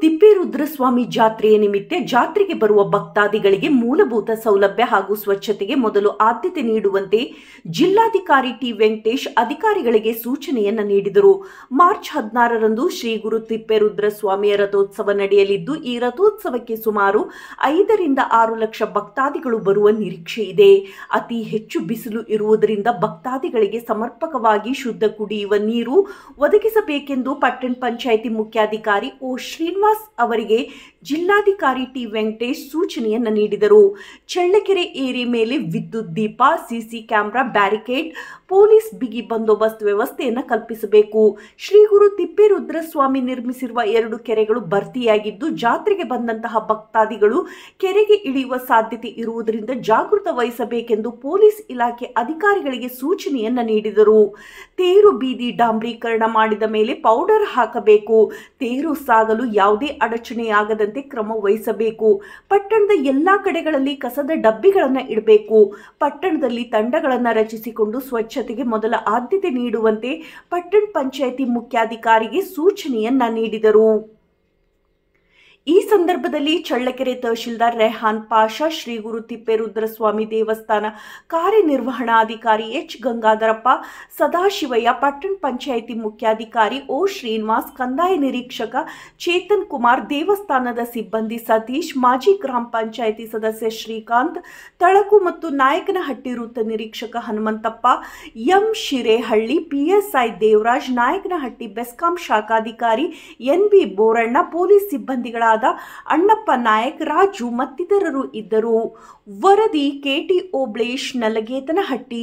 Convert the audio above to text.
ತಿಪ್ಪೇರುದ್ರಸ್ವಾಮಿ ಜಾತ್ರೆಯ ನಿಮಿತ್ತ ಜಾತ್ರೆಗೆ ಬರುವ ಭಕ್ತಾದಿಗಳಿಗೆ ಮೂಲಭೂತ ಸೌಲಭ್ಯ ಹಾಗೂ ಸ್ವಚ್ಛತೆಗೆ ಮೊದಲು ಆದ್ಯತೆ ನೀಡುವಂತೆ ಜಿಲ್ಲಾಧಿಕಾರಿ ಟಿ ವೆಂಕಟೇಶ್ ಅಧಿಕಾರಿಗಳಿಗೆ ಸೂಚನೆಯನ್ನ ನೀಡಿದರು. ಮಾರ್ಚ್ 16ರಂದು ಶ್ರೀ ಗುರು ತಿಪ್ಪೇರುದ್ರಸ್ವಾಮಿಯ ರಥೋತ್ಸವ ನಡೆಯಲಿದ್ದು, ಈ ರಥೋತ್ಸವಕ್ಕೆ ಸುಮಾರು 5 ರಿಂದ 6 ಲಕ್ಷ ಭಕ್ತಾದಿಗಳು ಬರುವ ನಿರೀಕ್ಷೆ ಇದೆ. ಅತಿ ಹೆಚ್ಚು ಬಿಸಿಲು ಇರುವುದರಿಂದ ಭಕ್ತಾದಿಗಳಿಗೆ ಸಮರ್ಪಕವಾಗಿ ಶುದ್ಧ ಕುಡಿಯುವ ನೀರು ಒದಗಿಸಬೇಕೆಂದು ಪಟ್ಟಣ ಪಂಚಾಯಿತಿ ಮುಖ್ಯಾಧಿಕಾರಿ ಓ ಶ್ರೀನಿವಾಸ್ ಅವರಿಗೆ ಜಿಲ್ಲಾಧಿಕಾರಿ ಟಿ ವೆಂಕಟೇಶ್ ಸೂಚನೆಯನ್ನ ನೀಡಿದರು. ಚಳ್ಳಕೆರೆ ಏರಿ ಮೇಲೆ ವಿದ್ಯುತ್ ದೀಪ, ಸಿಸಿ ಕ್ಯಾಮೆರಾ, ಬ್ಯಾರಿಕೇಡ್, ಪೊಲೀಸ್ ಬಿಗಿ ಬಂದೋಬಸ್ತ್ ವ್ಯವಸ್ಥೆಯನ್ನು ಕಲ್ಪಿಸಬೇಕು. ಶ್ರೀ ಗುರು ತಿಪ್ಪೇರುದ್ರಸ್ವಾಮಿ ನಿರ್ಮಿಸಿರುವ 2 ಕೆರೆಗಳು ಭರ್ತಿಯಾಗಿದ್ದು, ಜಾತ್ರೆಗೆ ಬಂದಂತಹ ಭಕ್ತಾದಿಗಳು ಕೆರೆಗೆ ಇಳಿಯುವ ಸಾಧ್ಯತೆ ಇರುವುದರಿಂದ ಜಾಗೃತ ವಹಿಸಬೇಕೆಂದು ಪೊಲೀಸ್ ಇಲಾಖೆ ಅಧಿಕಾರಿಗಳಿಗೆ ಸೂಚನೆಯನ್ನ ನೀಡಿದರು. ತೇರು ಬೀದಿ ಡಾಂಬರೀಕರಣ ಮಾಡಿದ ಮೇಲೆ ಪೌಡರ್ ಹಾಕಬೇಕು. ತೇರು ಸಾಗಲು ಯಾವುದೇ ಅಡಚಣೆಯಾಗದಂತೆ ಕ್ರಮ ವಹಿಸಬೇಕು. ಪಟ್ಟಣದ ಎಲ್ಲಾ ಕಡೆಗಳಲ್ಲಿ ಕಸದ ಡಬ್ಬಿಗಳನ್ನು ಇಡಬೇಕು. ಪಟ್ಟಣದಲ್ಲಿ ತಂಡಗಳನ್ನು ರಚಿಸಿಕೊಂಡು ಸ್ವಚ್ಛತೆಗೆ ಮೊದಲ ಆದ್ಯತೆ ನೀಡುವಂತೆ ಪಟ್ಟಣ ಪಂಚಾಯಿತಿ ಮುಖ್ಯಾಧಿಕಾರಿಗೆ ಸೂಚನೆಯನ್ನ ನೀಡಿದರು. ಈ ಸಂದರ್ಭದಲ್ಲಿ ಚಳ್ಳಕೆರೆ ತಹಶೀಲ್ದಾರ್ ರೆಹಾನ್ ಪಾಷಾ, ಶ್ರೀ ಗುರು ತಿಪ್ಪೇರುದ್ರಸ್ವಾಮಿ ದೇವಸ್ಥಾನ ಕಾರ್ಯನಿರ್ವಹಣಾಧಿಕಾರಿ ಎಚ್ ಗಂಗಾಧರಪ್ಪ, ಸದಾಶಿವಯ್ಯ, ಪಟ್ಟಣ ಪಂಚಾಯಿತಿ ಮುಖ್ಯಾಧಿಕಾರಿ ಓ ಶ್ರೀನಿವಾಸ್, ಕಂದಾಯ ನಿರೀಕ್ಷಕ ಚೇತನ್ ಕುಮಾರ್, ದೇವಸ್ಥಾನದ ಸಿಬ್ಬಂದಿ ಸತೀಶ್, ಮಾಜಿ ಗ್ರಾಮ ಪಂಚಾಯಿತಿ ಸದಸ್ಯ ಶ್ರೀಕಾಂತ್, ತಳಕು ಮತ್ತು ನಾಯಕನಹಟ್ಟಿ ವೃತ್ತ ನಿರೀಕ್ಷಕ ಹನುಮಂತಪ್ಪ, ಎಂ ಶಿರೇಹಳ್ಳಿ, ಪಿಎಸ್ಐ ದೇವರಾಜ್, ನಾಯಕನಹಟ್ಟಿ ಬೆಸ್ಕಾಂ ಶಾಖಾಧಿಕಾರಿ ಎನ್ಬಿ ಬೋರಣ್ಣ, ಪೊಲೀಸ್ ಸಿಬ್ಬಂದಿಗಳ ಅಣ್ಣಪ್ಪ ನಾಯಕ್, ರಾಜು ಮತ್ತಿತರರು ಇದ್ದರು. ವರದಿ ಕೆಟಿ ಓಬ್ಳೇಶ್, ನಲಗೇತನಹಟ್ಟಿ.